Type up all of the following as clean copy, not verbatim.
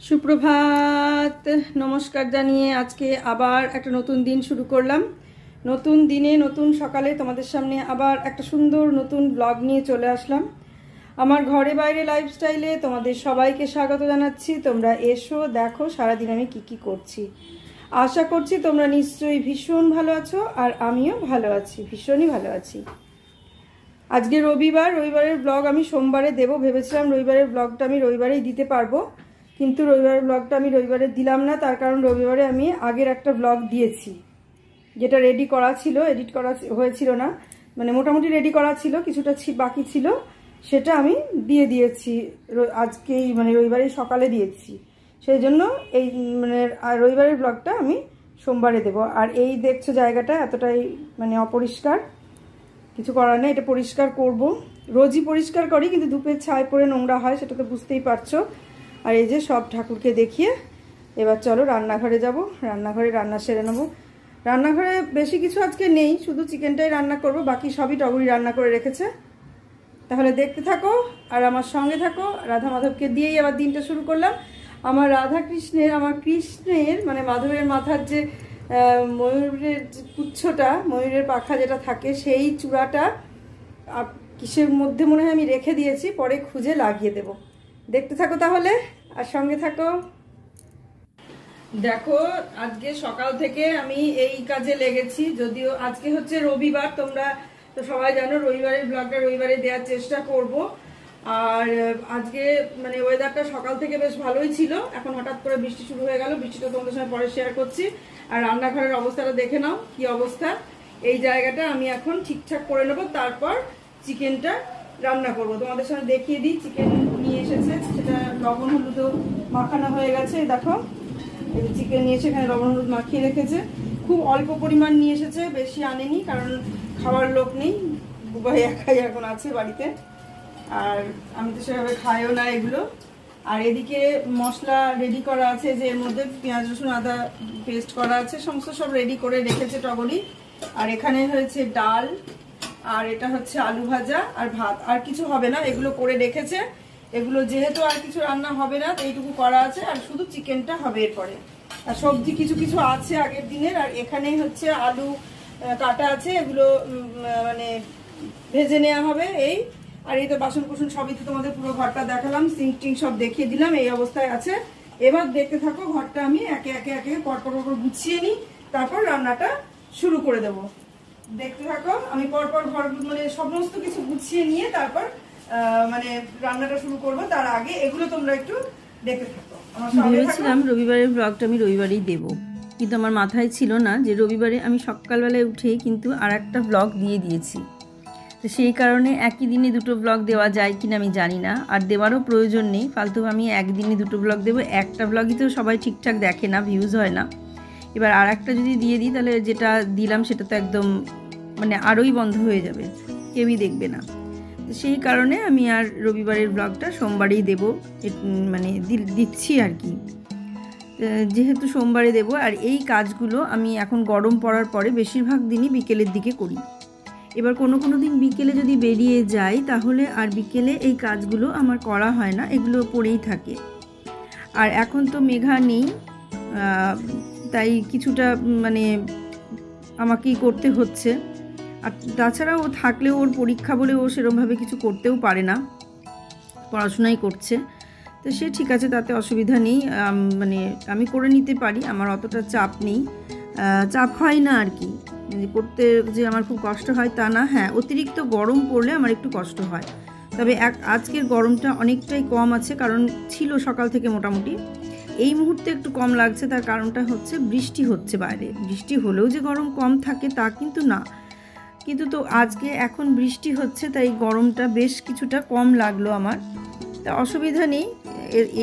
সুপ্রভাত, নমস্কার জানিয়ে আজকে আবার একটা নতুন দিন শুরু করলাম। নতুন দিনে নতুন সকালে তোমাদের সামনে আবার একটা সুন্দর নতুন ব্লগ নিয়ে চলে আসলাম। আমার ঘরে বাইরে লাইফস্টাইলে তোমাদের সবাইকে স্বাগত জানাচ্ছি। তোমরা এসো, দেখো সারাদিন আমি কি করছি। আশা করছি তোমরা নিশ্চয়ই ভীষণ ভালো আছো, আর আমিও ভালো আছি, ভীষণই ভালো আছি। আজকে রবিবারের ব্লগ আমি সোমবারে দেব ভেবেছিলাম। রবিবারের ব্লগটা আমি রবিবারেই দিতে পারবো, কিন্তু রবিবারের ব্লগটা আমি রবিবারে দিলাম না। তার কারণ রবিবারে আমি আগের একটা ব্লগ দিয়েছি, যেটা রেডি করা ছিল, এডিট করা হয়েছিল না, মানে মোটামুটি রেডি করা ছিল, কিছুটা বাকি ছিল, সেটা আমি দিয়ে দিয়েছি আজকেই, মানে রবিবারের সকালে দিয়েছি। সেই জন্য এই মানে রবিবারের ব্লগটা আমি সোমবারে দেব। আর এই দেখছো জায়গাটা এতটাই মানে অপরিষ্কার, কিছু করার নেই, এটা পরিষ্কার করব। রোজই পরিষ্কার করি, কিন্তু ধূপের ছায় পড়ে নোংরা হয়, সেটা তো বুঝতেই পারছো। আর এই যে সব ঠাকুরকে দেখিয়ে এবার চলো রান্নাঘরে যাব, রান্নাঘরে রান্না সেরে নেবো। রান্নাঘরে বেশি কিছু আজকে নেই, শুধু চিকেনটাই রান্না করব, বাকি সবই টগরি রান্না করে রেখেছে। তাহলে দেখতে থাকো আর আমার সঙ্গে থাকো। রাধা মাধবকে দিয়েই আবার দিনটা শুরু করলাম। আমার কৃষ্ণের মানে মাধবের মাথার যে ময়ূরের পুচ্ছটা, ময়ূরের পাখা যেটা থাকে, সেই চূড়াটা কিসের মধ্যে মনে হয় আমি রেখে দিয়েছি, পরে খুঁজে লাগিয়ে দেব। দেখতে থাকো তাহলে আর সঙ্গে থাকো। দেখো আজকে সকাল থেকে আমি এই কাজে লেগেছি, যদিও আজকে হচ্ছে রবিবার, তোমরা তো সবাই জানো রবিবারের ব্লগটা রবিবারে দেওয়ার চেষ্টা করব। আর আজকে মানে ওয়েদারটা সকাল থেকে বেশ ভালোই ছিল, এখন হঠাৎ করে বৃষ্টি শুরু হয়ে গেল। বৃষ্টিটা তোমাদের সঙ্গে পরে শেয়ার করছি। আর রান্নাঘরের অবস্থাটা দেখে নাও কি অবস্থা। এই জায়গাটা আমি এখন ঠিকঠাক করে নেবো, তারপর চিকেনটা রান্না করব। তোমাদের সঙ্গে দেখিয়ে দিই, চিকেন নিয়ে এসেছে, সেটা লবণ হলুদও মাখানো হয়ে গেছে। দেখো এই চিকেন নিয়ে এসে এখানে লবণ হলুদ মাখিয়ে রেখেছে। খুব অল্প পরিমাণ নিয়ে এসেছে, বেশি আনেনি, কারণ খাওয়ার লোক নেই, বুবাই একাই এখন আছে বাড়িতে, আর আমি তো সেভাবে খাইও না এগুলো। আর এদিকে মশলা রেডি করা আছে, যে এর মধ্যে পেঁয়াজ রসুন আদা পেস্ট করা আছে, সমস্ত সব রেডি করে রেখেছে টগরি। আর এখানে হয়েছে ডাল, আর এটা হচ্ছে আলু ভাজা আর ভাত, আর কিছু হবে না, এগুলো করে রেখেছে। এগুলো যেহেতু আর কিছু রান্না হবে না, এইটুকু করা আছে, আর শুধু চিকেনটা হবে এরপরে। আর সবজি কিছু কিছু আছে আগের দিনের। আর এখানেই হচ্ছে আলু কাটা আছে, এগুলো মানে ভেজে নেওয়া হবে। এই আর এই তো বাসন কুসন সবই তো তোমাদের পুরো ঘরটা দেখালাম, সিঙ্ক টিঙ্ক সব দেখিয়ে দিলাম, এই অবস্থায় আছে। এবার দেখতে থাকো, ঘরটা আমি একে একে পরপর গুছিয়ে নিই, তারপর রান্নাটা শুরু করে দেব। দেখতে থাকো, আমি পরপর ঘর মানে সমস্ত কিছু গুছিয়ে নিয়ে তারপর মানে রান্নাটা শুরু করব। তার আগে এগুলো তোমরা একটু দেখতে থাকো। ভেবেছিলাম রবিবারের ব্লগটা আমি রবিবারেই দেব, কিন্তু আমার মাথায় ছিল না যে রবিবারে আমি সকালবেলায় উঠে কিন্তু আর একটা ব্লগ দিয়ে দিয়েছি। তো সেই কারণে একই দিনে দুটো ব্লগ দেওয়া যায় কিনা আমি জানি না, আর দেওয়ারও প্রয়োজন নেই। ফালতু আমি একদিনে দুটো ব্লগ দেবো, একটা ব্লগই তো সবাই ঠিকঠাক দেখে না, ভিউজ হয় না। এবার আর একটা যদি দিয়ে দিই, তাহলে যেটা দিলাম সেটা তো একদম মানে আরোই বন্ধ হয়ে যাবে, কেউই দেখবে না। তো সেই কারণে আমি আর রবিবারের ব্লগটা সোমবারেই দেব, মানে দিচ্ছি আর কি, যেহেতু সোমবারে দেব। আর এই কাজগুলো আমি এখন গরম পড়ার পরে বেশিরভাগ দিনই বিকেলের দিকে করি। এবার কোনো দিন বিকেলে যদি বেরিয়ে যাই, তাহলে আর বিকেলে এই কাজগুলো আমার করা হয় না, এগুলো পড়েই থাকে। আর এখন তো মেঘা নেই, তাই কিছুটা মানে আমাকেই করতে হচ্ছে। আর তাছাড়া ও থাকলেও ওর পরীক্ষা বলে ও সেরকমভাবে কিছু করতেও পারে না, পড়াশোনাই করছে। তো সে ঠিক আছে, তাতে অসুবিধা নেই, মানে আমি করে নিতে পারি, আমার অতটা চাপ নেই, চাপ হয় না আর কি। করতে যে আমার খুব কষ্ট হয় তা না, হ্যাঁ অতিরিক্ত গরম পড়লে আমার একটু কষ্ট হয়। তবে আজকের গরমটা অনেকটাই কম আছে, কারণ ছিল সকাল থেকে মোটামুটি, এই মুহূর্তে একটু কম লাগছে। তার কারণটা হচ্ছে বৃষ্টি হচ্ছে বাইরে। বৃষ্টি হলেও যে গরম কম থাকে তা কিন্তু না, কিন্তু তো আজকে এখন বৃষ্টি হচ্ছে, তাই গরমটা বেশ কিছুটা কম লাগলো আমার। তা অসুবিধা নেই,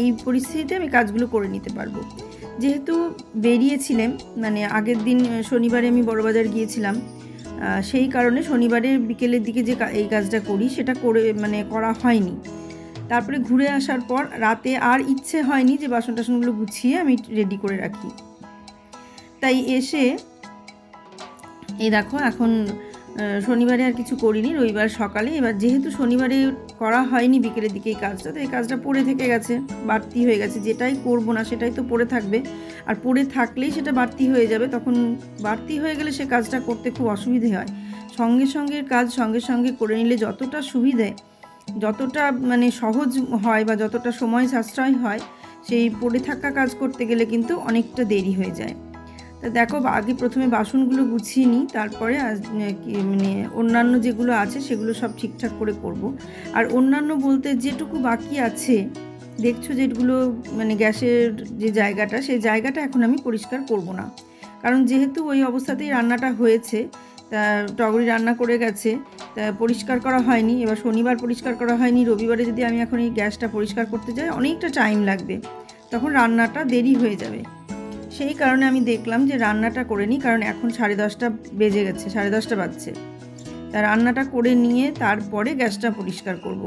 এই পরিস্থিতিতে আমি কাজগুলো করে নিতে পারবো। যেহেতু বেরিয়েছিলাম, মানে আগের দিন শনিবারে আমি বড়বাজার গিয়েছিলাম, সেই কারণে শনিবারের বিকেলের দিকে যে এই কাজটা করি সেটা করা হয়নি। তারপরে ঘুরে আসার পর রাতে আর ইচ্ছে হয়নি যে বাসন টাসনগুলো গুছিয়ে আমি রেডি করে রাখি। তাই এসে এই দেখো এখন শনিবারে আর কিছু করিনি, রবিবার সকালে। এবার যেহেতু শনিবারে করা হয়নি বিকেলের দিকে এই কাজটা, তো এই কাজটা পড়ে থেকে গেছে, বাড়তি হয়ে গেছে। যেটাই করব না সেটাই তো পড়ে থাকবে, আর পড়ে থাকলেই সেটা বাড়তি হয়ে যাবে। তখন বাড়তি হয়ে গেলে সে কাজটা করতে খুব অসুবিধে হয়। সঙ্গে সঙ্গে কাজ সঙ্গে সঙ্গে করে নিলে যতটা সুবিধে, যতটা মানে সহজ হয় বা যতটা সময় সাশ্রয় হয়, সেই পড়ে থাকা কাজ করতে গেলে কিন্তু অনেকটা দেরি হয়ে যায়। তা দেখো, আগে প্রথমে বাসনগুলো গুছিয়ে নিই, তারপরে মানে অন্যান্য যেগুলো আছে সেগুলো সব ঠিকঠাক করে করব। আর অন্যান্য বলতে যেটুকু বাকি আছে দেখছো, যেগুলো মানে গ্যাসের যে জায়গাটা, সেই জায়গাটা এখন আমি পরিষ্কার করব না। কারণ যেহেতু ওই অবস্থাতেই রান্নাটা হয়েছে, তা টগরি রান্না করে গেছে, তা পরিষ্কার করা হয়নি। এবার শনিবার পরিষ্কার করা হয়নি, রবিবারে যদি আমি এখন এই গ্যাসটা পরিষ্কার করতে যাই অনেকটা টাইম লাগবে, তখন রান্নাটা দেরি হয়ে যাবে। সেই কারণে আমি দেখলাম যে রান্নাটা করে নিই, কারণ এখন 10:30 বেজে গেছে, 10:30 বাজছে। তা রান্নাটা করে নিয়ে তারপরে গ্যাসটা পরিষ্কার করব।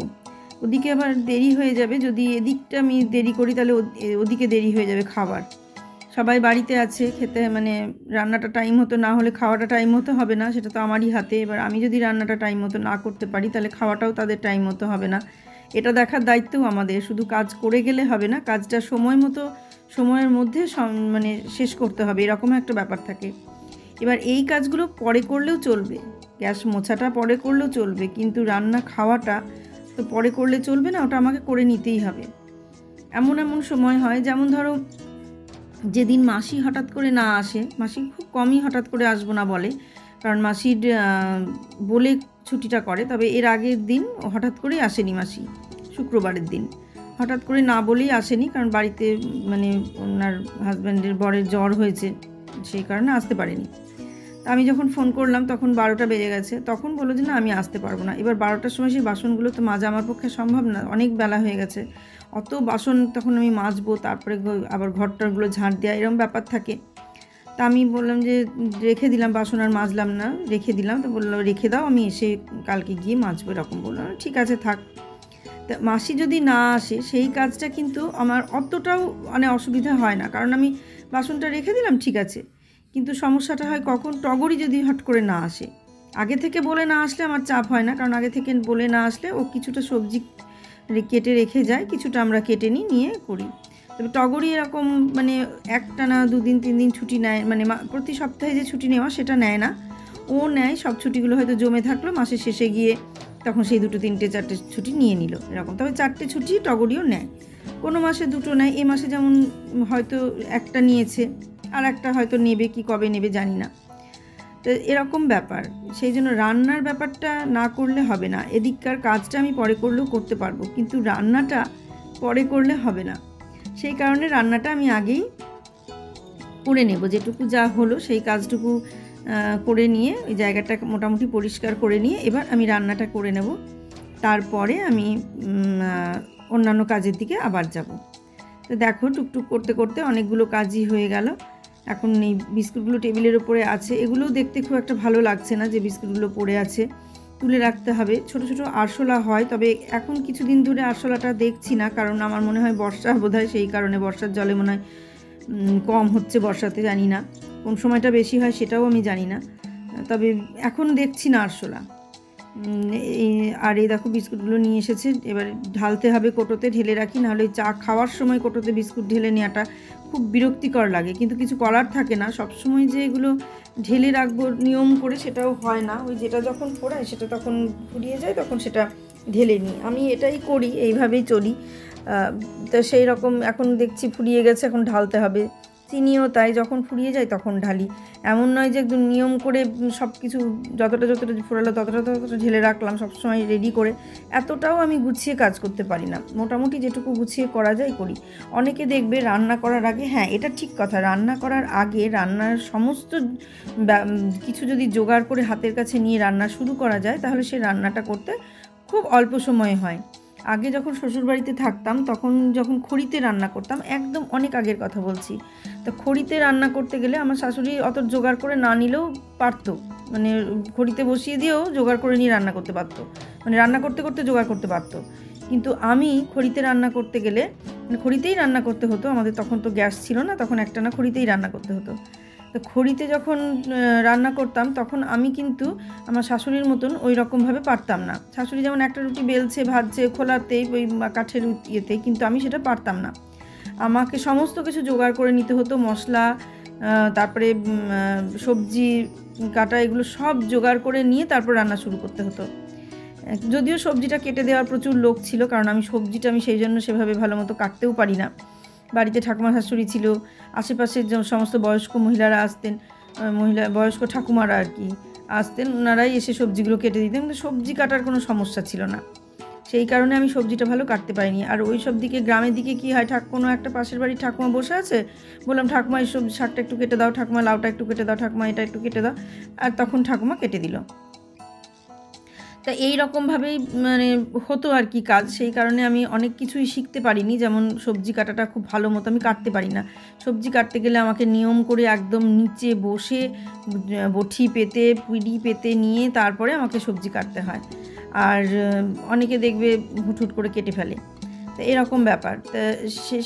ওদিকে আবার দেরি হয়ে যাবে, যদি এদিকটা আমি দেরি করি তাহলে ওদিকে দেরি হয়ে যাবে। খাবার সবাই বাড়িতে আছে, খেতে মানে রান্নাটা টাইম মতো না হলে খাওয়াটা টাইম মতো হবে না, সেটা তো আমারই হাতে। এবার আমি যদি রান্নাটা টাইম মতো না করতে পারি তাহলে খাওয়াটাও তাদের টাইম মতো হবে না। এটা দেখার দায়িত্বও আমাদের। শুধু কাজ করে গেলে হবে না, কাজটা সময় মতো সময়ের মধ্যে মানে শেষ করতে হবে, এরকম একটা ব্যাপার থাকে। এবার এই কাজগুলো পরে করলেও চলবে, গ্যাস মোছাটা পরে করলেও চলবে, কিন্তু রান্না খাওয়াটা তো পরে করলে চলবে না, ওটা আমাকে করে নিতেই হবে। এমন এমন সময় হয়, যেমন ধরো যেদিন মাসি হঠাৎ করে না আসে, মাসি খুব কমই হঠাৎ করে আসবো না বলে, কারণ মাসির বলে ছুটিটা করে। তবে এর আগের দিন হঠাৎ করেই আসেনি মাসি, শুক্রবারের দিন হঠাৎ করে না বলেই আসেনি, কারণ বাড়িতে মানে ওনার হাজব্যান্ডের বরের জ্বর হয়েছে, সেই কারণে আসতে পারেনি। তা আমি যখন ফোন করলাম তখন 12টা বেজে গেছে, তখন বললো যে না আমি আসতে পারবো না। এবার 12টার সময় সেই বাসনগুলো তো মাজা আমার পক্ষে সম্ভব না, অনেক বেলা হয়ে গেছে, অত বাসন তখন আমি মাজবো, তারপরে আবার ঘরটারগুলো ঝাঁট দেওয়া, এরকম ব্যাপার থাকে। তা আমি বললাম যে রেখে দিলাম, বাসন আর মাজলাম না, রেখে দিলাম। তো বললো রেখে দাও, আমি এসে কালকে গিয়ে মাজবো, এরকম বললো। ঠিক আছে থাক। তা মাসি যদি না আসে সেই কাজটা কিন্তু আমার অতটাও মানে অসুবিধা হয় না, কারণ আমি বাসনটা রেখে দিলাম, ঠিক আছে। কিন্তু সমস্যাটা হয় কখন, টগরি যদি হট করে না আসে। আগে থেকে বলে না আসলে আমার চাপ হয় না, কারণ আগে থেকে বলে না আসলে ও কিছুটা সবজি কেটে রেখে যায়, কিছুটা আমরা কেটে নিয়ে করি। তবে টগরি এরকম মানে একটানা 2 দিন 3 দিন ছুটি নেয়, মানে প্রতি সপ্তাহে যে ছুটি নেওয়া সেটা নেয় না, ও নেয় সব ছুটিগুলো হয়তো জমে থাকলো, মাসের শেষে গিয়ে তখন সেই 2, 3, 4টে ছুটি নিয়ে নিল এরকম। তবে 4টে ছুটি টগরিও নেয়, কোনো মাসে 2টো নেয়। এ মাসে যেমন হয়তো একটা নিয়েছে, আর একটা হয়তো নেবে, কি কবে নেবে জানি না। তো এরকম ব্যাপার, সেই জন্য রান্নার ব্যাপারটা না করলে হবে না। এদিককার কাজটা আমি পরে করলেও করতে পারবো, কিন্তু রান্নাটা পরে করলে হবে না। সেই কারণে রান্নাটা আমি আগেই করে নেব, যেটুকু যা হলো সেই কাজটুকু করে নিয়ে ওই জায়গাটা মোটামুটি পরিষ্কার করে নিয়ে এবার আমি রান্নাটা করে নেব। তারপরে আমি অন্যান্য কাজের দিকে আবার যাব। তো দেখো টুকটুক করতে করতে অনেকগুলো কাজই হয়ে গেল। এখন এই বিস্কুটগুলো টেবিলের উপরে আছে, এগুলোও দেখতে খুব একটা ভালো লাগছে না যে বিস্কুটগুলো পড়ে আছে, তুলে রাখতে হবে। ছোট ছোট আরশোলা হয়, তবে এখন কিছুদিন ধরে আরশোলাটা দেখছি না, কারণ আমার মনে হয় বর্ষা বোধহয়, সেই কারণে বর্ষার জলে মনে হয় কম হচ্ছে বর্ষাতে, জানি না কোন সময়টা বেশি হয় সেটাও আমি জানি না, তবে এখন দেখছি না আরশোলা। আর এই দেখো বিস্কুটগুলো নিয়ে এসেছে, এবার ঢালতে হবে কোটোতে, ঢেলে রাখি, নাহলে চা খাওয়ার সময় কোটোতে বিস্কুট ঢেলে নেওয়াটা খুব বিরক্তিকর লাগে, কিন্তু কিছু করার থাকে না। সবসময় যে এগুলো ঢেলে রাখবো নিয়ম করে সেটাও হয় না, ওই যেটা যখন পড়ায় সেটা তখন ফুরিয়ে যায়, তখন সেটা ঢেলে নিই, আমি এটাই করি, এইভাবেই চলি। তো সেই রকম এখন দেখছি ফুরিয়ে গেছে, এখন ঢালতে হবে। চিনিও তাই, যখন ফুরিয়ে যায় তখন ঢালি, এমন নয় যে একদম নিয়ম করে সব কিছু যতটা ফুরালো ততটা ঢেলে রাখলাম সবসময় রেডি করে, এতটাও আমি গুছিয়ে কাজ করতে পারি না। মোটামুটি যেটুকু গুছিয়ে করা যায় করি। অনেকে দেখবে রান্না করার আগে, হ্যাঁ এটা ঠিক কথা, রান্না করার আগে রান্নার সমস্ত কিছু যদি জোগাড় করে হাতের কাছে নিয়ে রান্না শুরু করা যায় তাহলে সে রান্নাটা করতে খুব অল্প সময় হয়। আগে যখন শ্বশুরবাড়িতে থাকতাম তখন যখন খড়িতে রান্না করতাম, একদম অনেক আগের কথা বলছি, তো খড়িতে রান্না করতে গেলে আমার শাশুড়ি অত জোগাড় করে না নিলেও পারতো, মানে খড়িতে বসিয়ে দিয়েও জোগাড় করে নিয়ে রান্না করতে পারতো, মানে রান্না করতে করতে জোগাড় করতে পারতো। কিন্তু আমি খড়িতে রান্না করতে গেলে মানে খড়িতেই রান্না করতে হতো, আমাদের তখন তো গ্যাস ছিল না, তখন একটানা খড়িতেই রান্না করতে হতো। তো খড়িতে যখন রান্না করতাম তখন আমি কিন্তু আমার শাশুড়ির মতন ওই রকমভাবে পারতাম না। শাশুড়ি যেমন একটা রুটি বেলছে ভাজছে খোলাতেই ওই কাঠের ইয়েতে, কিন্তু আমি সেটা পারতাম না। আমাকে সমস্ত কিছু জোগাড় করে নিতে হতো, মশলা তারপরে সবজি কাটা এগুলো সব জোগাড় করে নিয়ে তারপর রান্না শুরু করতে হতো। যদিও সবজিটা কেটে দেওয়ার প্রচুর লোক ছিল, কারণ আমি সবজিটা সেই জন্য সেভাবে ভালো মতো কাটতেও পারি না। বাড়িতে ঠাকুমা শাশুড়ি ছিল, আশেপাশের যে সমস্ত বয়স্ক মহিলারা আসতেন, বয়স্ক ঠাকুমারা আর কি আসতেন, ওনারাই এসে সবজিগুলো কেটে দিতেন, কিন্তু সবজি কাটার কোনো সমস্যা ছিল না। সেই কারণে আমি সবজিটা ভালো কাটতে পারিনি। আর ওই সব দিকে গ্রামের দিকে কী হয়, কোনো একটা পাশের বাড়ির ঠাকুমা বসে আছে, বললাম ঠাকুমা এই সব শাকটা একটু কেটে দাও, ঠাকুমা লাউটা একটু কেটে দাও, ঠাকুমা এটা একটু কেটে দাও, আর তখন ঠাকুমা কেটে দিল। তা এই রকমভাবেই হতো আর কি কাজ। সেই কারণে আমি অনেক কিছুই শিখতে পারিনি, যেমন সবজি কাটাটা খুব ভালো মতো আমি কাটতে পারি না। সবজি কাটতে গেলে আমাকে নিয়ম করে একদম নিচে বসে বটি পেতে পিঁড়ি পেতে নিয়ে তারপরে আমাকে সবজি কাটতে হয়। আর অনেকে দেখবে হুটহুট করে কেটে ফেলে, তো এরকম ব্যাপার। তা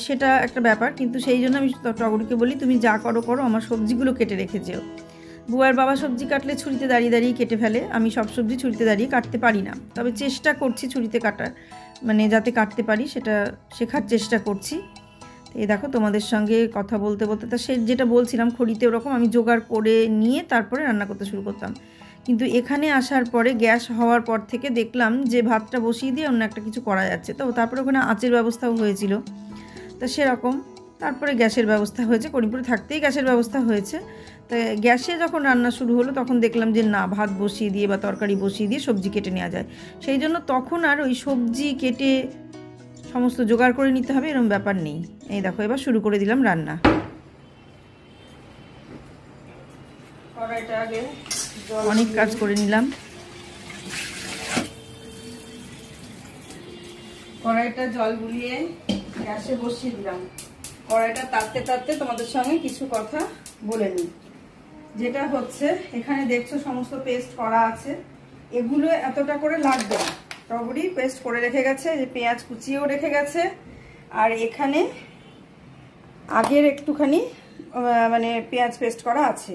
সেটা একটা ব্যাপার, কিন্তু সেই জন্য আমি টগরকে বলি তুমি যা করো করো, আমার সবজিগুলো কেটে রেখে যেও। বুয়ার বাবা সবজি কাটলে ছুরিতে দাঁড়িয়ে দাঁড়িয়ে কেটে ফেলে, আমি সব সবজি ছুরিতে দাঁড়িয়ে কাটতে পারি না। তবে চেষ্টা করছি ছুরিতে কাটার, যাতে কাটতে পারি সেটা শেখার চেষ্টা করছি। এই দেখো তোমাদের সঙ্গে কথা বলতে বলতে, তা সে যেটা বলছিলাম খড়িতে ওরকম আমি জোগাড় করে নিয়ে তারপরে রান্না করতে শুরু করতাম। কিন্তু এখানে আসার পরে গ্যাস হওয়ার পর থেকে দেখলাম যে ভাতটা বসিয়ে দিয়ে অন্য একটা কিছু করা যাচ্ছে, তো তারপরে ওখানে আঁচের ব্যবস্থাও হয়েছিল, তা সেরকম তারপরে গ্যাসের ব্যবস্থা হয়েছে, করিমপুরে থাকতেই গ্যাসের ব্যবস্থা হয়েছে। তা গ্যাসে যখন রান্না শুরু হলো তখন দেখলাম যে না, ভাত বসিয়ে দিয়ে বা তরকারি বসিয়ে দিয়ে সবজি কেটে নেওয়া যায়। সেই জন্য তখন আর ওই সবজি কেটে সমস্ত জোগাড় করে নিতে হবে এরকম ব্যাপার নেই। এই দেখো এবার শুরু করে দিলাম রান্না। অনেক কাজ করে নিলাম। কড়াইটা জল বুলিয়ে গ্যাসে বসিয়ে দিলাম। কড়াইটা তাতে তাতে তোমাদের সঙ্গে কিছু কথা বলে নিই। যেটা হচ্ছে, এখানে দেখছো সমস্ত পেস্ট করা আছে, এগুলো এতটা করে লাগবে না। টগরি পেস্ট করে রেখে গেছে, যে পেঁয়াজ কুচিয়েও রেখে গেছে, আর এখানে আগের একটুখানি পেঁয়াজ পেস্ট করা আছে।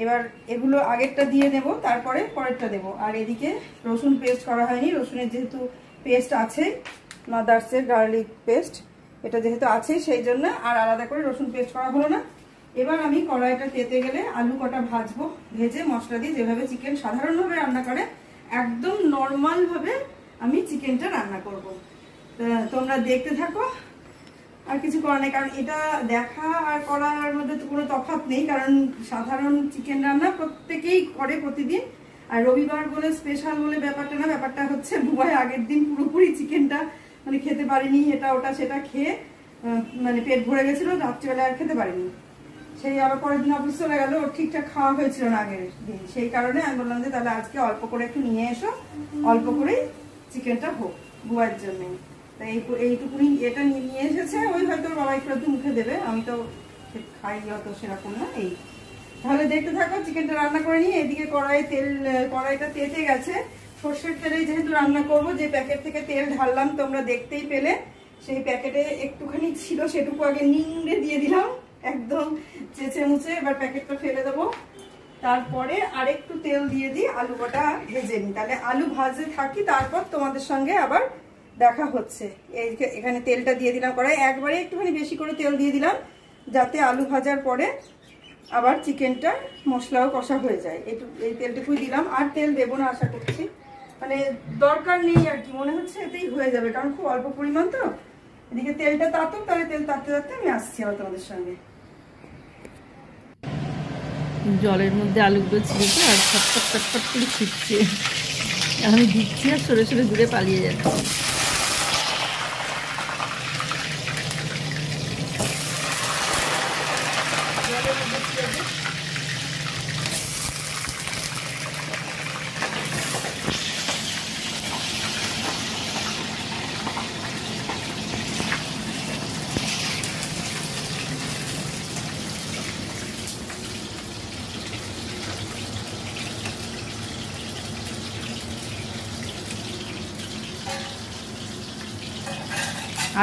এবার এগুলো আগেরটা দিয়ে দেব, তারপরে পরেরটা দেব। আর এদিকে রসুন পেস্ট করা হয়নি, রসুনের যেহেতু পেস্ট আছে, মাদার্সের গার্লিক পেস্ট, এটা যেহেতু আছে সেই জন্য আর আলাদা করে রসুন পেস্ট করা হলো না। এবার আমি কড়াইটা তেতে গেলে আলু কটা ভাজবো, ভেজে মশলা দিয়ে যেভাবে চিকেন সাধারণভাবে রান্না করে একদম নর্মালভাবে আমি চিকেনটা রান্না করব। তোমরা দেখতে থাকো, আর কিছু করার নেই, কারণ এটা দেখা আর করার মধ্যে তো কোনো তফাৎ নেই, কারণ সাধারণ চিকেন রান্না প্রত্যেকেই করে প্রতিদিন। আর রবিবার বলে স্পেশাল বলে ব্যাপারটা না, ব্যাপারটা হচ্ছে বুবাই আগের দিন পুরোপুরি চিকেনটা খেতে পারিনি, এটা ওটা সেটা খেয়ে পেট ভরে গেছিল, রাত্রিবেলা আর খেতে পারিনি। সেই আবার পরের দিন অফিস চলে গেল, ওর ঠিকঠাক খাওয়া হয়েছিল না আগের দিন। সেই কারণে আমি বললাম যে তাহলে আজকে অল্প করে একটু নিয়ে এসো, অল্প করেই চিকেনটা হোক বুবাইয়ের জন্য। তাই এইটুকুনি এটা নিয়ে এসেছে, ওই হয়তো বাবা একটু মুখে দেবে, আমি তো খাই অত সেরকম না। এই তাহলে দেখতে থাকো, চিকেনটা রান্না করে নিয়ে এদিকে কড়াইটা তেতে গেছে। সর্ষের তেলে যেহেতু রান্না করব, যে প্যাকেট থেকে তেল ঢাললাম তোমরা দেখতেই পেলে, সেই প্যাকেটে একটুখানি ছিল, সেটুকু আগে নিংড়ে দিয়ে দিলাম একদম চেঁচে মুছে। এবার প্যাকেটটা ফেলে দেবো, তারপরে আরেকটু তেল দিয়ে দিই, আলু কটা ভেজে নিই। তাহলে আলু ভাজতে থাকি, তারপর তোমাদের সঙ্গে আবার দেখা হচ্ছে। এখানে তেলটা দিয়ে দিলাম কড়াই, একবারে একটুখানি বেশি করে তেল দিয়ে দিলাম, যাতে আলু ভাজার পরে আবার চিকেনটা মশলাও কষা হয়ে যায়। এই তেলটুকুই দিলাম, আর তেল দেবো না আশা করছি, দরকার নেই আর কি, মনে হচ্ছে এতেই হয়ে যাবে, কারণ খুব অল্প পরিমাণ তো। এদিকে তেলটা তাতুক, তাহলে তেল তাততে তাততে আমি আসছি আবার তোমাদের সঙ্গে। জলের মধ্যে আলুগুলো ছিঁড়েছে আর ছটফট ছটফট করে ছিটছে, আমি দিচ্ছি আর সরে সরে দূরে পালিয়ে যাচ্ছে।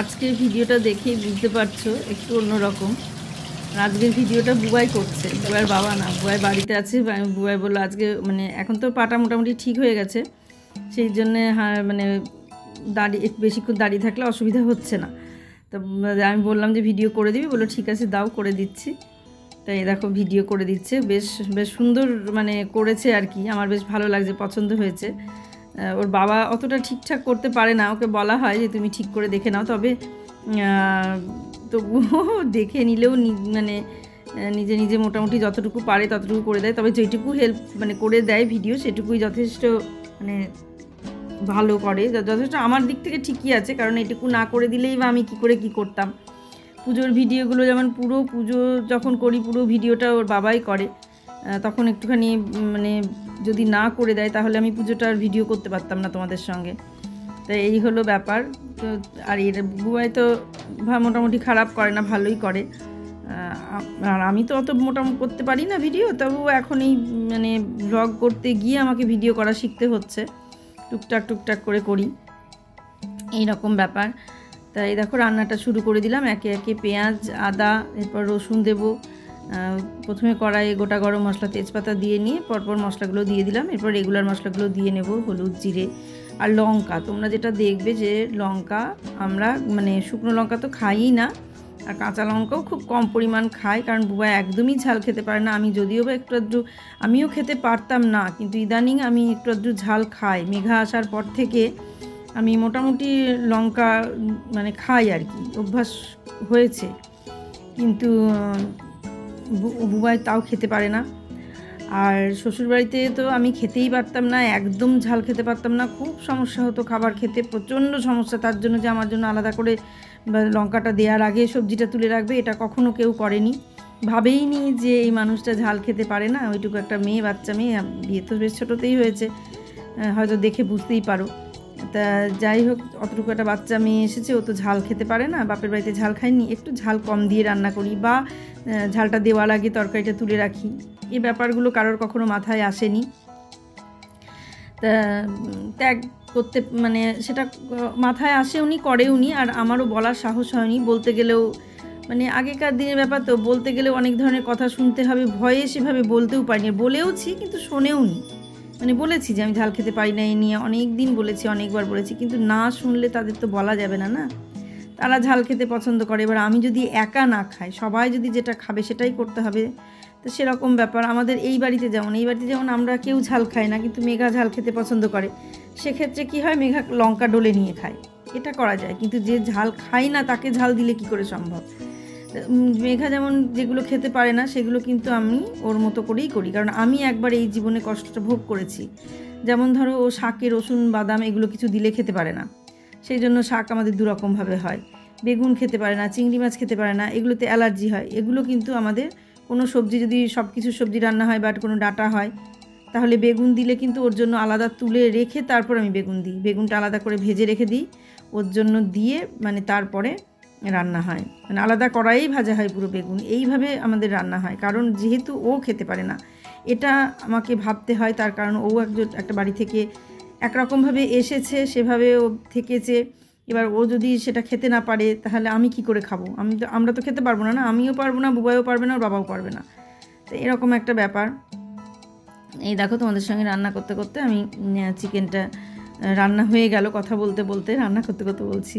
আজকের ভিডিওটা দেখেই বুঝতে পারছো একটু অন্যরকম, আজকের ভিডিওটা বুবাই করছে, বুবাইয়ের বাবা না, বুবাই বাড়িতে আছে। বুবাই বললো আজকে মানে এখন তো পাটা মোটামুটি ঠিক হয়ে গেছে, সেই জন্যে মানে দাঁড়িয়ে বেশিক্ষণ দাঁড়িয়ে থাকলে অসুবিধা হচ্ছে না। তো আমি বললাম যে ভিডিও করে দিবি, বললো ঠিক আছে দাও, করে দিচ্ছি। তাই দেখো ভিডিও করে দিচ্ছে, বেশ বেশ সুন্দর মানে করেছে আর কি, আমার বেশ ভালো লাগছে, পছন্দ হয়েছে। ওর বাবা অতটা ঠিকঠাক করতে পারে না, ওকে বলা হয় যে তুমি ঠিক করে দেখে নাও, তবে তবুও দেখে নিলেও মানে নিজে নিজে মোটামুটি যতটুকু পারে ততটুকু করে দেয়। তবে যেটুকু হেল্প মানে করে দেয় ভিডিও, সেটুকুই যথেষ্ট মানে ভালো করে, যথেষ্ট আমার দিক থেকে ঠিকই আছে। কারণ এটুকু না করে দিলেই বা আমি কী করে কী করতাম। পুজোর ভিডিওগুলো যেমন পুরো পুজো যখন করি পুরো ভিডিওটা ওর বাবাই করে, তখন একটুখানি মানে যদি না করে দেয় তাহলে আমি পুজোটার ভিডিও করতে পারতাম না তোমাদের সঙ্গে। তো এই হলো ব্যাপার। তো আর এর বুবাই তো মোটামুটি খারাপ করে না, ভালোই করে। আর আমি তো অত মোটামুটি করতে পারি না ভিডিও, তবুও এখন এই মানে ব্লগ করতে গিয়ে আমাকে ভিডিও করা শিখতে হচ্ছে, টুকটাক টুকটাক করে করি, এই রকম ব্যাপার। তাই দেখো রান্নাটা শুরু করে দিলাম, একে একে পেঁয়াজ, আদা, এরপর রসুন দেবো। প্রথমে কড়াইয়ে গোটা গরম মশলা, তেজপাতা দিয়ে নিয়ে পরপর মশলাগুলো দিয়ে দিলাম। এরপর রেগুলার মশলাগুলো দিয়ে নেব, হলুদ, জিরে আর লঙ্কা। তোমরা যেটা দেখবে যে লঙ্কা আমরা মানে শুকনো লঙ্কা তো খাইই না, আর কাঁচা লঙ্কাও খুব কম পরিমাণ খাই, কারণ বুবা একদমই ঝাল খেতে পারে না। আমি যদিও বা একটু আধটু আমিও খেতে পারতাম না, কিন্তু ইদানিং আমি একটু আধটু ঝাল খাই। মেঘা আসার পর থেকে আমি মোটামুটি লঙ্কা মানে খাই আর কি, অভ্যাস হয়েছে। কিন্তু বুবাই তাও খেতে পারে না। আর শ্বশুরবাড়িতে তো আমি খেতেই পারতাম না, একদম ঝাল খেতে পারতাম না, খুব সমস্যা হতো খাবার খেতে, প্রচণ্ড সমস্যা। তার জন্য যে আমার জন্য আলাদা করে লঙ্কাটা দেওয়ার আগে সবজিটা তুলে রাখবে, এটা কখনো কেউ করেনি, ভাবেই নি যে এই মানুষটা ঝাল খেতে পারে না। ওইটুকু একটা মেয়ে, বাচ্চা মেয়ে, বিয়ে তো বেশ ছোটোতেই হয়েছে, হয়তো দেখে বুঝতেই পারো। তা যাই হোক, অতটুকু একটা বাচ্চা মেয়ে এসেছে, ও তো ঝাল খেতে পারে না, বাপের বাড়িতে ঝাল খাইনি, একটু ঝাল কম দিয়ে রান্না করি বা ঝালটা দেওয়ার আগে তরকারিটা তুলে রাখি, এই ব্যাপারগুলো কারোর কখনো মাথায় আসেনি। তা ত্যাগ করতে মানে সেটা মাথায় আসেওনি, করেওনি, আর আমারও বলার সাহস হয়নি। বলতে গেলেও মানে আগেকার দিনের ব্যাপার তো, বলতে গেলেও অনেক ধরনের কথা শুনতে হবে, ভয়ে সেভাবে বলতেও পারিনি। বলেওছি কিন্তু শোনেওনি, মানে বলেছি যে আমি ঝাল খেতে পারি না, এই নিয়ে অনেক দিন বলেছি, অনেকবার বলেছি, কিন্তু না শুনলে তাদের তো বলা যাবে না, না, তারা ঝাল খেতে পছন্দ করে। এবার আমি যদি একা না খাই, সবাই যদি যেটা খাবে সেটাই করতে হবে, তো সেরকম ব্যাপার। আমাদের এই বাড়িতে যেমন আমরা কেউ ঝাল খাই না, কিন্তু মেঘা ঝাল খেতে পছন্দ করে, সেক্ষেত্রে কি হয়, মেঘা লঙ্কা ডলে নিয়ে খায়, এটা করা যায়। কিন্তু যে ঝাল খায় না তাকে ঝাল দিলে কি করে সম্ভব? মেঘা যেমন যেগুলো খেতে পারে না সেগুলো কিন্তু আমি ওর মতো করেই করি, কারণ আমি একবার এই জীবনে কষ্টটা ভোগ করেছি। যেমন ধরো ও শাকে রসুন, বাদাম এগুলো কিছু দিলে খেতে পারে না, সেই জন্য শাক আমাদের দুরকমভাবে হয়। বেগুন খেতে পারে না, চিংড়ি মাছ খেতে পারে না, এগুলোতে অ্যালার্জি হয়। এগুলো কিন্তু আমাদের কোনো সবজি, যদি সব কিছু সবজি রান্না হয় বা কোনো ডাটা হয়, তাহলে বেগুন দিলে কিন্তু ওর জন্য আলাদা তুলে রেখে তারপর আমি বেগুন দিই, বেগুনটা আলাদা করে ভেজে রেখে দিই ওর জন্য, দিয়ে মানে তারপরে রান্না হয়, মানে আলাদা কড়াইয়েই ভাজা হয় পুরো বেগুন, এইভাবে আমাদের রান্না হয়। কারণ যেহেতু ও খেতে পারে না, এটা আমাকে ভাবতে হয়, তার কারণ ও একটা বাড়ি থেকে একরকমভাবে এসেছে, সেভাবে ও থেকেছে। এবার ও যদি সেটা খেতে না পারে তাহলে আমি কি করে খাবো? আমরা তো খেতে পারবো না, না, আমিও পারবো না, বুবাইও পারবে না, ওর বাবাও পারবে না। তো এরকম একটা ব্যাপার। এই দেখো তোমাদের সঙ্গে রান্না করতে করতে আমি চিকেনটা রান্না হয়ে গেল, কথা বলতে বলতে রান্না করতে করতে বলছি,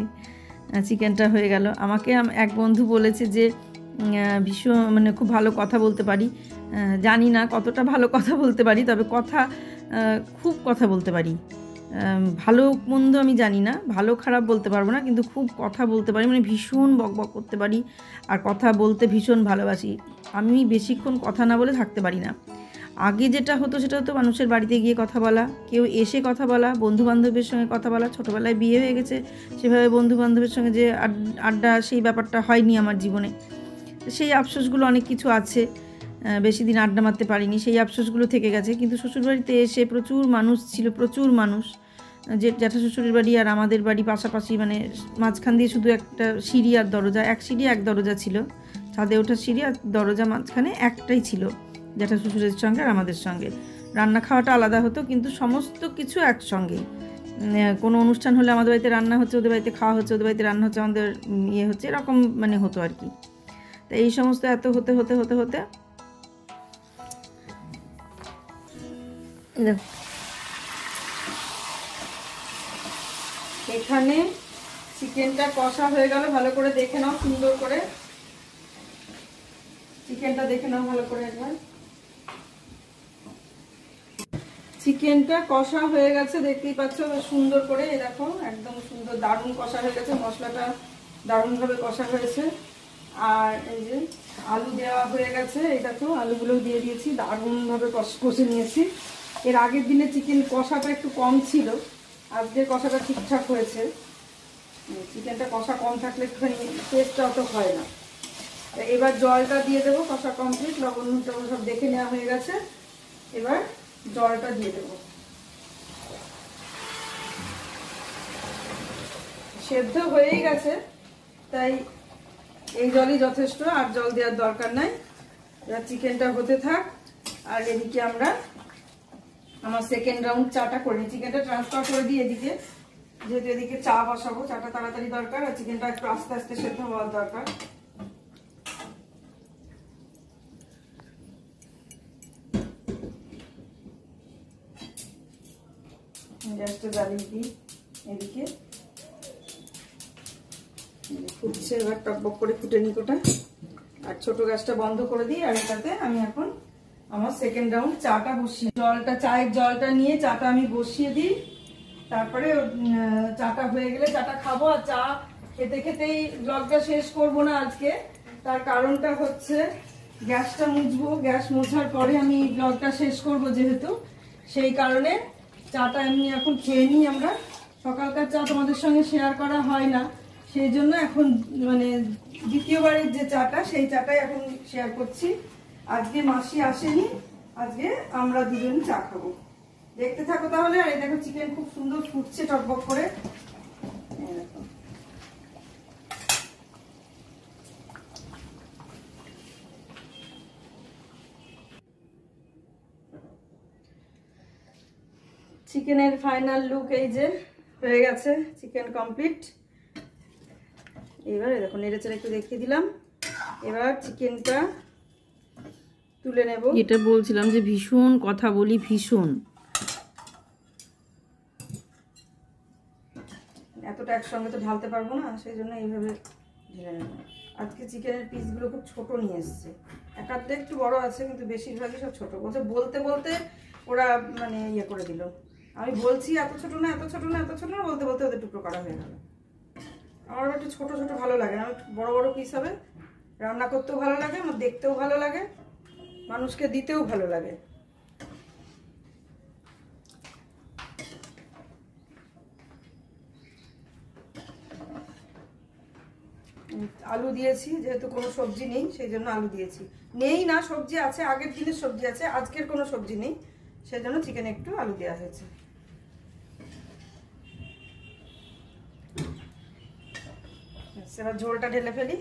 চিকেনটা হয়ে গেল। আমাকে এক বন্ধু বলেছে যে ভীষণ মানে খুব ভালো কথা বলতে পারি। জানি না কতটা ভালো কথা বলতে পারি, তবে খুব কথা বলতে পারি। ভালো মন্দ আমি জানি না, ভালো খারাপ বলতে পারবো না, কিন্তু খুব কথা বলতে পারি, মানে ভীষণ বকবক করতে পারি, আর কথা বলতে ভীষণ ভালোবাসি। আমি বেশিক্ষণ কথা না বলে থাকতে পারি না। আগে যেটা হতো সেটা হতো মানুষের বাড়িতে গিয়ে কথা বলা, কেউ এসে কথা বলা, বন্ধুবান্ধবের সঙ্গে কথা বলা। ছোটোবেলায় বিয়ে হয়ে গেছে, সেভাবে বন্ধুবান্ধবের সঙ্গে যে আড্ডা, সেই ব্যাপারটা হয়নি আমার জীবনে। সেই আফসোসগুলো অনেক কিছু আছে, বেশি দিন আড্ডা মারতে পারিনি, সেই আফসোসগুলো থেকে গেছে। কিন্তু শ্বশুরবাড়িতে এসে প্রচুর মানুষ ছিল, প্রচুর মানুষ। যে জ্যাঠা শ্বশুরের বাড়ি আর আমাদের বাড়ি পাশাপাশি, মানে মাঝখান দিয়ে শুধু একটা সিঁড়ি আর দরজা, এক সিঁড়ি এক দরজা ছিল, ছাদে ওঠার সিঁড়ি আর দরজা মাঝখানে একটাই ছিল জ্যাঠা শ্বশুরের সঙ্গে আর আমাদের সঙ্গে। রান্না খাওয়াটা আলাদা হতো, কিন্তু সমস্ত কিছু একসঙ্গেই। কোনো অনুষ্ঠান হলে আমাদের বাড়িতে রান্না হচ্ছে, ওদের বাড়িতে খাওয়া হচ্ছে, ওদের বাড়িতে রান্না হচ্ছে, আমাদের হচ্ছে, এরকম মানে হতো আর কি। তো এই সমস্ত এত হতে হতে হতে হতে এখানে চিকেনটা কষা হয়ে গেল। ভালো করে দেখে নাও, সুন্দর করে চিকেনটা দেখে নাও ভালো করে একবার। চিকেনটা কষা হয়ে গেছে, দেখতেই পাচ্ছ সুন্দর করে। এই দেখো একদম সুন্দর দারুণ কষা হয়ে গেছে, মশলাটা দারুণভাবে কষা হয়েছে। আর এই যে আলু দেওয়া হয়ে গেছে, এটা তো আলুগুলো দিয়ে দিয়েছি, দারুণভাবে কষে নিয়েছি। এর আগের দিনে চিকেন কষাটা একটু কম ছিল, আজকে কষাটা ঠিকঠাক হয়েছে। চিকেনটা কষা কম থাকলে একটুখানি টেস্টটা অত হয় না। এবার জলটা দিয়ে দেবো, কষা কমপ্লিট, লবণ টবণ সব দেখে নেওয়া হয়ে গেছে। এবার জলটা দিয়ে দেবো। সেদ্ধ হয়েই গেছে, তাই এই জলই যথেষ্ট, আর জল দেওয়ার দরকার নাই। এবার চিকেনটা হতে থাক, আর এদিকে আমরা আমার সেকেন্ড রাউন্ড চাটা করে নিই। চিকেনটা ট্রান্সফার করে দিই এদিকে, যেহেতু এদিকে চা বসাবো। চাটা তাড়াতাড়ি দরকার, আর চিকেনটা একটু আস্তে আস্তে সেদ্ধ হওয়ার দরকার। গ্যাসটা জ্বালিয়ে দিই এদিকে, ফুটছে, এবার টকবক করে ফুটে নিই ওটা। আর ছোট গ্যাসটা বন্ধ করে দিই। আর এটাতে আমি এখন আমার সেকেন্ড রাউন্ড চাটা বসিয়ে, চায়ের জলটা নিয়ে চাটা আমি বসিয়ে দিই। তারপরে চাটা হয়ে গেলে চাটা খাবো। আর চা খেতে খেতেই ব্লগটা শেষ করব না আজকে, তার কারণটা হচ্ছে গ্যাসটা মুছবো। গ্যাস মোছার পরে আমি ব্লগটা শেষ করব, যেহেতু সেই কারণে চাটা এমনি এখন খেয়ে নিই আমরা। সকালকার চা তোমাদের সঙ্গে শেয়ার করা হয় না, সেই জন্য এখন মানে দ্বিতীয়বারের যে চাটা, সেই চাটাই এখন শেয়ার করছি। আজকে মাসি আসেনি, আজকে আমরা দুজন চা খাবো। দেখতে থাকো তাহলে। আর এই দেখো চিকেন খুব সুন্দর ফুটছে টকবক করে। চিকেনের ফাইনাল লুক এই যে হয়ে গেছে, চিকেন কমপ্লিট। এবারে দেখো নেড়েচেড়ে একটু দেখিয়ে দিলাম। এবার চিকেনটা তুলে নেব। এটা বলছিলাম যে ভীষণ কথা বলি, ভীষণ। এতটা একসঙ্গে তো ঢালতে পারবো না, সেই জন্য এইভাবে ঢেলে নেব। আজকে চিকেনের পিসগুলো খুব ছোট নিয়ে এসছে, এক আধটা একটু বড় আছে, কিন্তু বেশিরভাগই সব ছোট। বলতে বলতে ওরা মানে ইয়ে করে দিল। আমি বলছি এত ছোট না, এত ছোট না, এত ছোট না, বলতে বলতে ওদের টুকরো করা হয়ে গেল। আমার একটু ছোট ছোট ভালো লাগে না, বড় বড় পিস হবে। রান্না করতেও ভালো লাগে, আমার দেখতেও ভালো লাগে, মানুষকে দিতেও ভালো লাগে। আলু দিয়েছি, যেহেতু কোনো সবজি নেই সেই জন্য আলু দিয়েছি। নেই না, সবজি আছে, আগের দিনের সবজি আছে, আজকের কোনো সবজি নেই, সেই জন্য চিকেনে একটু আলু দেওয়া হয়েছে। এবার ঝোলটা ঢেলে ফেলি।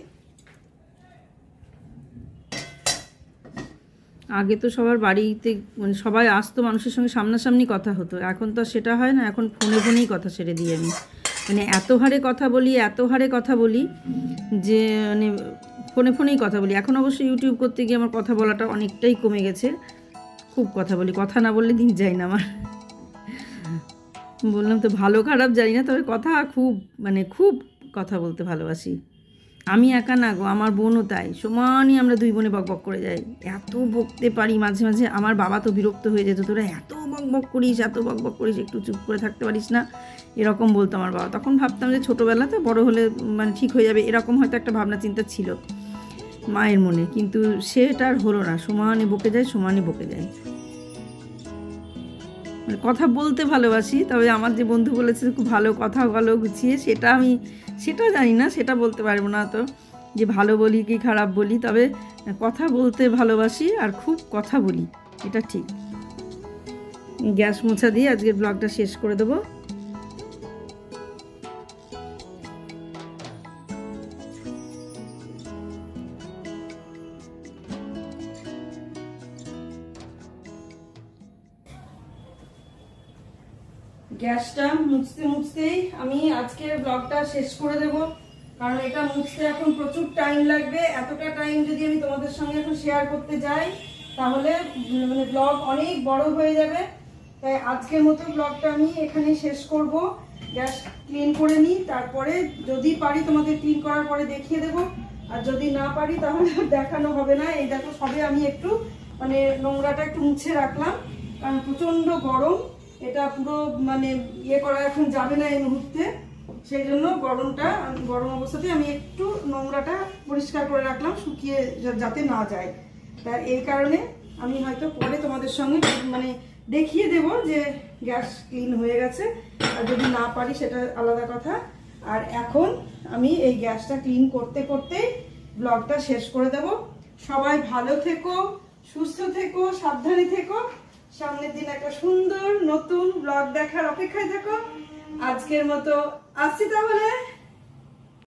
আগে তো সবার বাড়িতে মানে সবাই আসতো, মানুষের সঙ্গে সামনাসামনি কথা হতো, এখন তো সেটা হয় না। এখন ফোনে ফোনেই কথা ছেড়ে দিই আমি, মানে এত হারে কথা বলি যে মানে ফোনে ফোনেই কথা বলি। এখন অবশ্য ইউটিউব করতে গিয়ে আমার কথা বলাটা অনেকটাই কমে গেছে, খুব কথা বলি, কথা না বললে দিন যায় না আমার। বললাম তো ভালো খারাপ জানি না, তবে কথা খুব মানে খুব কথা বলতে ভালোবাসি। আমি একা না গো, আমার বোনও তাই, সমানই আমরা দুই বোনে বক বক করে যাই। এত বকতে পারি মাঝে মাঝে, আমার বাবা তো বিরক্ত হয়ে যেত, তোরা এত বক বক করিস, এত বক বক করিস, একটু চুপ করে থাকতে পারিস না, এরকম বলতো আমার বাবা। তখন ভাবতাম যে ছোটোবেলাতে বড় হলে মানে ঠিক হয়ে যাবে, এরকম হয়তো একটা ভাবনা চিন্তা ছিল মায়ের মনে, কিন্তু সেটা আর হলো না। সমানে বকে যায়, সমানে বকে যায়। মানে কথা বলতে ভালোবাসি, তবে আমার যে বন্ধু বলেছে খুব ভালো কথা বলো গুছিয়ে, সেটা জানি না, সেটা বলতে পারবো না তো যে ভালো বলি কি খারাপ বলি, তবে কথা বলতে ভালোবাসি আর খুব কথা বলি, এটা ঠিক। গ্যাস মোছা দিয়ে আজকের ব্লগটা শেষ করে দেবো। গ্যাসটা মুছতে মুছতেই আমি আজকের ব্লগটা শেষ করে দেব। কারণ এটা মুছতে এখন প্রচুর টাইম লাগবে। এতটা টাইম যদি আমি তোমাদের সঙ্গে এখন শেয়ার করতে যাই তাহলে মানে ব্লগ অনেক বড় হয়ে যাবে। তাই আজকের মতো ব্লগটা আমি এখানে শেষ করব। গ্যাস ক্লিন করে নিই, তারপরে যদি পারি তোমাদের ক্লিন করার পরে দেখিয়ে দেবো, আর যদি না পারি তাহলে দেখানো হবে না। এই দেখো সবে আমি একটু মানে নোংরাটা একটু মুছে রাখলাম, কারণ প্রচণ্ড গরম, এটা পুরো মানে ইয়ে করা এখন যাবে না এই মুহূর্তে। সেই জন্য গরম অবস্থাতে আমি একটু নোংরাটা পরিষ্কার করে রাখলাম, শুকিয়ে যাতে না যায়। তা এই কারণে আমি হয়তো পরে তোমাদের সঙ্গে মানে দেখিয়ে দেব যে গ্যাস ক্লিন হয়ে গেছে, আর যদি না পারি সেটা আলাদা কথা। আর এখন আমি এই গ্যাসটা ক্লিন করতে করতেই ব্লগটা শেষ করে দেব। সবাই ভালো থেকো, সুস্থ থেকো, সাবধানে থেকো। সামনের দিন একটা সুন্দর নতুন ব্লগ দেখার অপেক্ষায় থাকো। আজকের মতো আসছি তাহলে।